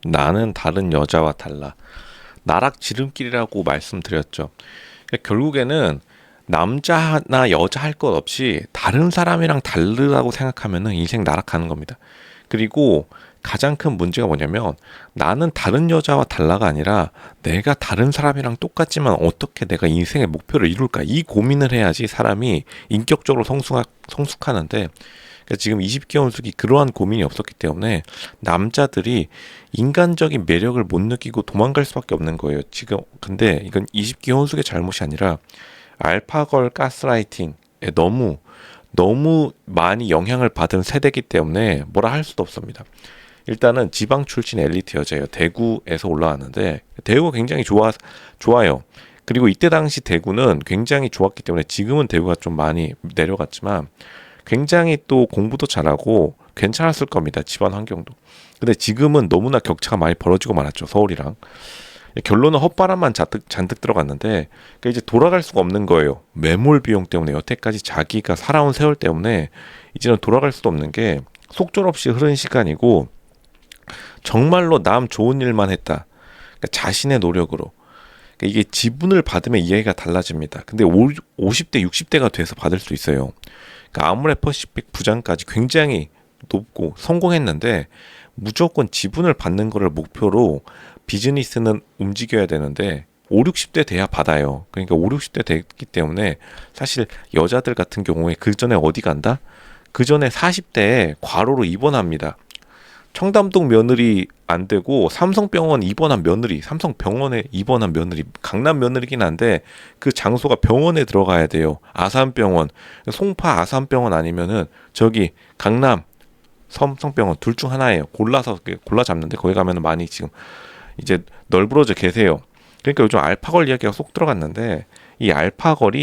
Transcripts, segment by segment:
나는 다른 여자와 달라. 나락 지름길이라고 말씀드렸죠. 그러니까 결국에는 남자나 여자 할 것 없이 다른 사람이랑 다르다고 생각하면은 인생 나락가는 겁니다. 그리고 가장 큰 문제가 뭐냐면 나는 다른 여자와 달라가 아니라 내가 다른 사람이랑 똑같지만 어떻게 내가 인생의 목표를 이룰까, 이 고민을 해야지 사람이 인격적으로 성숙하는데, 그러니까 지금 20기 원숙이 그러한 고민이 없었기 때문에 남자들이 인간적인 매력을 못 느끼고 도망갈 수밖에 없는 거예요. 지금 근데 이건 20기 원숙의 잘못이 아니라 알파걸 가스라이팅에 너무 많이 영향을 받은 세대이기 때문에 뭐라 할 수도 없습니다. 일단은 지방 출신 엘리트 여자예요. 대구에서 올라왔는데 대구가 굉장히 좋아요. 그리고 이때 당시 대구는 굉장히 좋았기 때문에 지금은 대구가 좀 많이 내려갔지만 굉장히 또 공부도 잘하고 괜찮았을 겁니다. 집안 환경도. 근데 지금은 너무나 격차가 많이 벌어지고 말았죠. 서울이랑. 결론은 헛바람만 잔뜩 들어갔는데, 그러니까 이제 돌아갈 수가 없는 거예요. 매몰 비용 때문에, 여태까지 자기가 살아온 세월 때문에 이제는 돌아갈 수도 없는 게 속절없이 흐른 시간이고 정말로 남 좋은 일만 했다. 그러니까 자신의 노력으로. 그러니까 이게 지분을 받으면 이해가 달라집니다. 근데 50대, 60대가 돼서 받을 수 있어요. 그러니까 아모레퍼시픽 부장까지 굉장히 높고 성공했는데 무조건 지분을 받는 거를 목표로 비즈니스는 움직여야 되는데 5, 60대 돼야 받아요. 그러니까 5, 60대 됐기 때문에 사실 여자들 같은 경우에 그 전에 어디 간다? 그 전에 40대에 과로로 입원합니다. 청담동 며느리 안 되고 삼성병원 입원한 며느리, 삼성병원에 입원한 며느리, 강남 며느리긴 한데 그 장소가 병원에 들어가야 돼요. 아산병원, 송파 아산병원 아니면은 저기 강남 삼성병원 둘 중 하나예요. 골라 잡는데 거기 가면은 많이 지금 이제 널브러져 계세요. 그러니까 요즘 알파걸 이야기가 쏙 들어갔는데 이 알파걸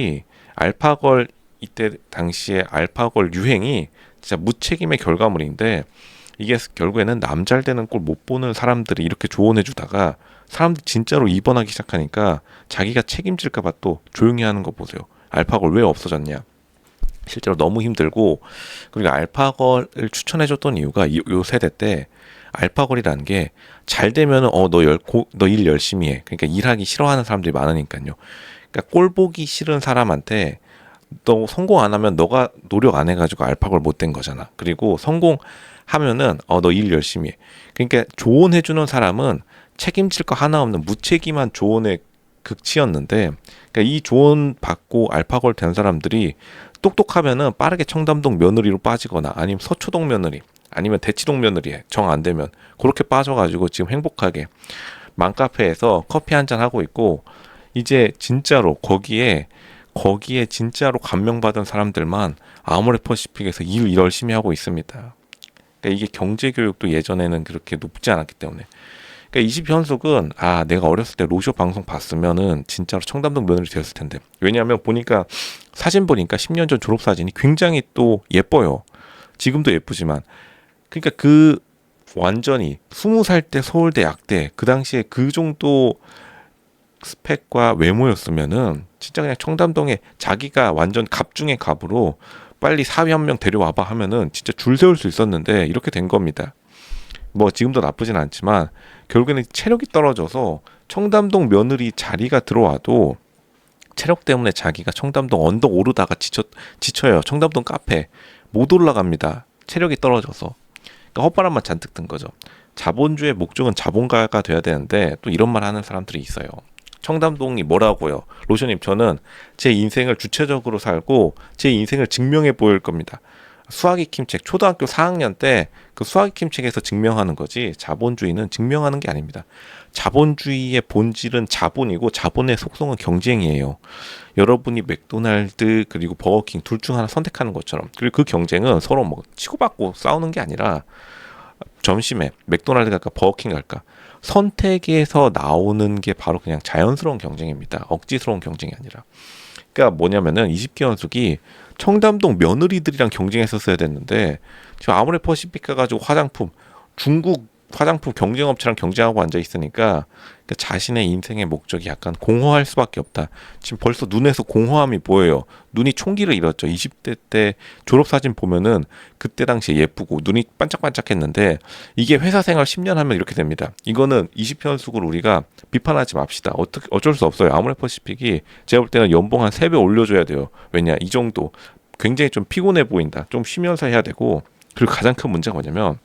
이때 당시에 알파걸 유행이 진짜 무책임의 결과물인데, 이게 결국에는 남 잘 되는 꼴 못 보는 사람들이 이렇게 조언해 주다가 사람들이 진짜로 입원하기 시작하니까 자기가 책임질까봐 또 조용히 하는 거 보세요. 알파걸 왜 없어졌냐. 실제로 너무 힘들고, 그리고 알파걸을 추천해줬던 이유가 요 세대 때 알파걸이라는 게 잘 되면은 너 일 열심히 해. 그러니까 일하기 싫어하는 사람들이 많으니까요. 그러니까 꼴 보기 싫은 사람한테 너 성공 안 하면 너가 노력 안 해가지고 알파걸 못 된 거잖아. 그리고 성공하면은 너 일 열심히 해. 그러니까 조언해주는 사람은 책임질 거 하나 없는 무책임한 조언의 극치였는데, 그러니까 이 조언 받고 알파걸 된 사람들이 똑똑하면은 빠르게 청담동 며느리로 빠지거나 아니면 서초동 며느리 아니면 대치동 며느리에 정 안 되면 그렇게 빠져가지고 지금 행복하게 맘카페에서 커피 한잔 하고 있고, 이제 진짜로 거기에 진짜로 감명받은 사람들만 아모레퍼시픽에서 일 열심히 하고 있습니다. 그러니까 이게 경제교육도 예전에는 그렇게 높지 않았기 때문에. 그러니까 20현숙은 내가 어렸을 때 로쇼 방송 봤으면은 진짜로 청담동 며느리 되었을 텐데. 왜냐하면 보니까 사진 보니까 10년 전 졸업 사진이 굉장히 또 예뻐요. 지금도 예쁘지만. 그러니까 그 완전히 20살 때 서울대 약대 그 당시에 그 정도 스펙과 외모였으면은 진짜 그냥 청담동에 자기가 완전 갑 중에 갑으로 빨리 사위 한 명 데려와봐 하면은 진짜 줄 세울 수 있었는데 이렇게 된 겁니다. 뭐 지금도 나쁘진 않지만 결국에는 체력이 떨어져서 청담동 며느리 자리가 들어와도 체력 때문에 자기가 청담동 언덕 오르다가 지쳐요. 청담동 카페 못 올라갑니다. 체력이 떨어져서. 그러니까 헛바람만 잔뜩 든 거죠. 자본주의 목적은 자본가가 돼야 되는데 또 이런 말 하는 사람들이 있어요. 청담동이 뭐라고요? 로션님, 저는 제 인생을 주체적으로 살고 제 인생을 증명해 보일 겁니다. 수학익힘 책 초등학교 4학년 때 그 수학익힘 책에서 증명하는 거지, 자본주의는 증명하는 게 아닙니다. 자본주의의 본질은 자본이고 자본의 속성은 경쟁이에요. 여러분이 맥도날드 그리고 버거킹 둘 중 하나 선택하는 것처럼, 그리고 그 경쟁은 서로 뭐 치고받고 싸우는 게 아니라 점심에 맥도날드 갈까 버거킹 갈까 선택에서 나오는 게 바로 그냥 자연스러운 경쟁입니다. 억지스러운 경쟁이 아니라. 그러니까 뭐냐면은 20기 연숙이 청담동 며느리들이랑 경쟁했었어야 됐는데 지금 아모레퍼시픽 가가지고 화장품 중국 화장품 경쟁업체랑 경쟁하고 앉아 있으니까 그 자신의 인생의 목적이 약간 공허할 수밖에 없다. 지금 벌써 눈에서 공허함이 보여요. 눈이 총기를 잃었죠. 20대 때 졸업사진 보면은 그때 당시에 예쁘고 눈이 반짝반짝했는데 이게 회사 생활 10년 하면 이렇게 됩니다. 이거는 20현숙을 우리가 비판하지 맙시다. 어쩔 수 없어요. 아모레퍼시픽이 제가 볼 때는 연봉 한 3배 올려줘야 돼요. 왜냐, 이 정도 굉장히 좀 피곤해 보인다. 좀 쉬면서 해야 되고, 그리고 가장 큰 문제가 뭐냐면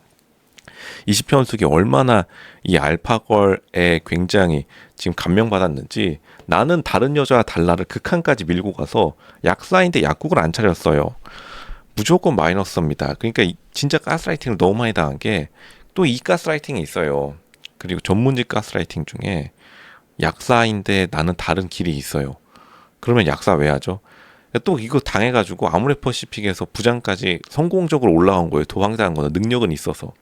20현숙이 얼마나 이 알파걸에 굉장히 지금 감명받았는지, 나는 다른 여자와 달라를 극한까지 밀고 가서 약사인데 약국을 안 차렸어요. 무조건 마이너스입니다. 그러니까 진짜 가스라이팅을 너무 많이 당한 게, 또 이 가스라이팅이 있어요. 그리고 전문직 가스라이팅 중에 약사인데 나는 다른 길이 있어요. 그러면 약사 왜 하죠? 또 이거 당해가지고 아모레퍼시픽에서 부장까지 성공적으로 올라온 거예요. 도망당한 거는 능력은 있어서.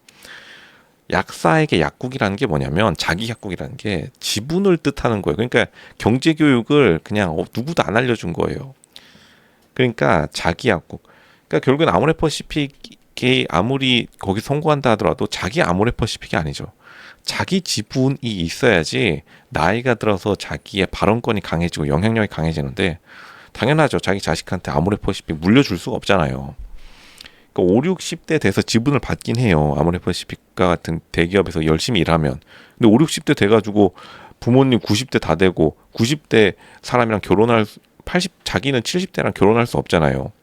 약사에게 약국이라는 게 뭐냐면, 자기 약국이라는 게 지분을 뜻하는 거예요. 그러니까 경제 교육을 그냥 누구도 안 알려준 거예요. 그러니까 자기 약국. 그러니까 결국엔 아모레퍼시픽이 아무리 거기 성공한다 하더라도 자기 아모레퍼시픽이 아니죠. 자기 지분이 있어야지 나이가 들어서 자기의 발언권이 강해지고 영향력이 강해지는데, 당연하죠. 자기 자식한테 아모레퍼시픽 물려줄 수가 없잖아요. 그러니까 5, 60대 돼서 지분을 받긴 해요. 아모레퍼시픽과 같은 대기업에서 열심히 일하면. 근데 5, 60대 돼가지고 부모님 90대 다 되고 90대 사람이랑 자기는 70대랑 결혼할 수 없잖아요.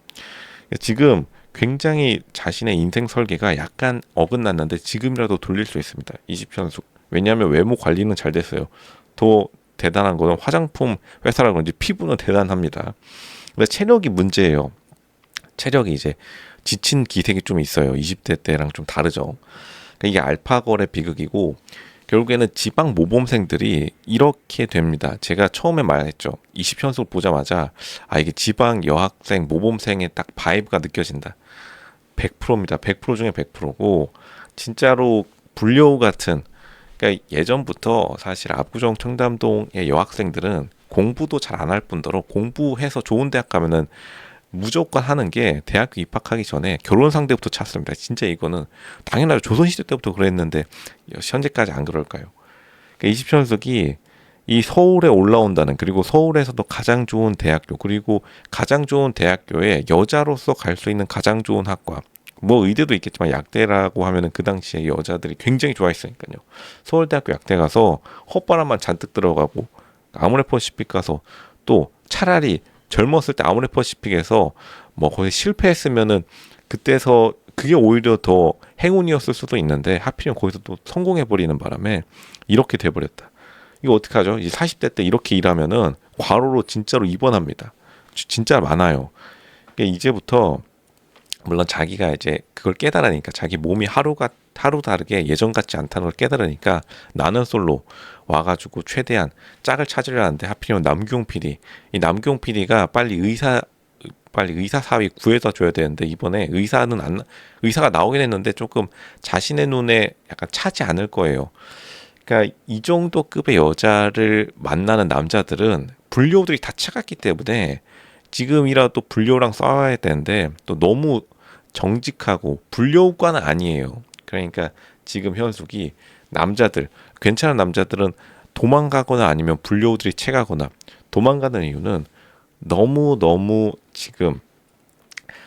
지금 굉장히 자신의 인생 설계가 약간 어긋났는데 지금이라도 돌릴 수 있습니다. 20현숙. 왜냐하면 외모 관리는 잘 됐어요. 더 대단한 거는 화장품 회사라 그런지 피부는 대단합니다. 근데 체력이 문제예요. 체력이 이제 지친 기색이 좀 있어요. 20대 때랑 좀 다르죠. 그러니까 이게 알파걸의 비극이고, 결국에는 지방 모범생들이 이렇게 됩니다. 제가 처음에 말했죠. 20현숙 보자마자 이게 지방 여학생 모범생의 딱 바이브가 느껴진다. 100%입니다. 100% 중에 100%고 진짜로 불려우 같은, 그러니까 예전부터 사실 압구정 청담동의 여학생들은 공부도 잘 안 할 뿐더러 공부해서 좋은 대학 가면은 무조건 하는 게 대학교 입학하기 전에 결혼 상대부터 찾습니다. 진짜 이거는 당연하죠. 조선시대 때부터 그랬는데 현재까지 안 그럴까요? 그러니까 20현숙이 이 서울에 올라온다는, 그리고 서울에서도 가장 좋은 대학교, 그리고 가장 좋은 대학교에 여자로서 갈 수 있는 가장 좋은 학과, 뭐 의대도 있겠지만 약대라고 하면은 그 당시에 여자들이 굉장히 좋아했으니까요. 서울대학교 약대 가서 헛바람만 잔뜩 들어가고, 아모레퍼시픽 가서 또 차라리 젊었을 때 아모레퍼시픽에서 뭐 거의 실패했으면은 그때서 그게 오히려 더 행운이었을 수도 있는데, 하필이면 거기서 또 성공해버리는 바람에 이렇게 돼버렸다. 이거 어떡하죠? 이제 40대 때 이렇게 일하면은 과로로 진짜로 입원합니다. 진짜 많아요. 그러니까 이제부터 물론 자기가 이제 그걸 깨달으니까, 자기 몸이 하루 다르게 예전 같지 않다는 걸 깨달으니까 나는 솔로 와가지고 최대한 짝을 찾으려 하는데, 하필이면 남규용 PD, 이 남규용 PD가 빨리 의사 사위 구해다 줘야 되는데, 이번에 의사가 나오긴 했는데 조금 자신의 눈에 약간 차지 않을 거예요. 그러니까 이 정도 급의 여자를 만나는 남자들은 불려우들이 다 차갑기 때문에 지금이라도 불려우랑 싸워야 되는데, 또 너무 정직하고 불려우과는 아니에요. 그러니까 지금 현숙이 괜찮은 남자들은 도망가거나 아니면 불려우들이 채가거나, 도망가는 이유는 너무 지금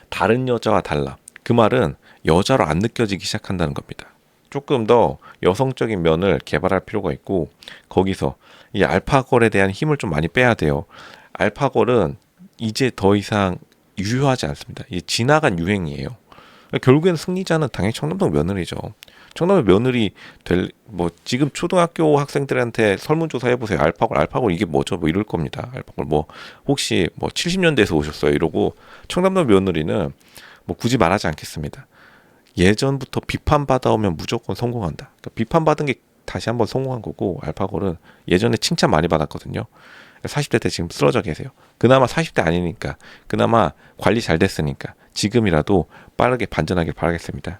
다른 여자와 달라. 그 말은 여자로 안 느껴지기 시작한다는 겁니다. 조금 더 여성적인 면을 개발할 필요가 있고, 거기서 이 알파걸에 대한 힘을 좀 많이 빼야 돼요. 알파걸은 이제 더 이상 유효하지 않습니다. 이게 지나간 유행이에요. 결국에는 승리자는 당연히 청담동 며느리죠. 청담동 며느리 지금 초등학교 학생들한테 설문조사 해보세요. 알파고 이게 뭐죠? 뭐 이럴 겁니다. 알파고 혹시 70년대에서 오셨어요? 이러고, 청담동 며느리는 굳이 말하지 않겠습니다. 예전부터 비판받아오면 무조건 성공한다. 그러니까 비판받은 게 다시 한번 성공한 거고, 알파고는 예전에 칭찬 많이 받았거든요. 40대 때 지금 쓰러져 계세요. 그나마 40대 아니니까, 그나마 관리 잘 됐으니까 지금이라도 빠르게 반전하길 바라겠습니다.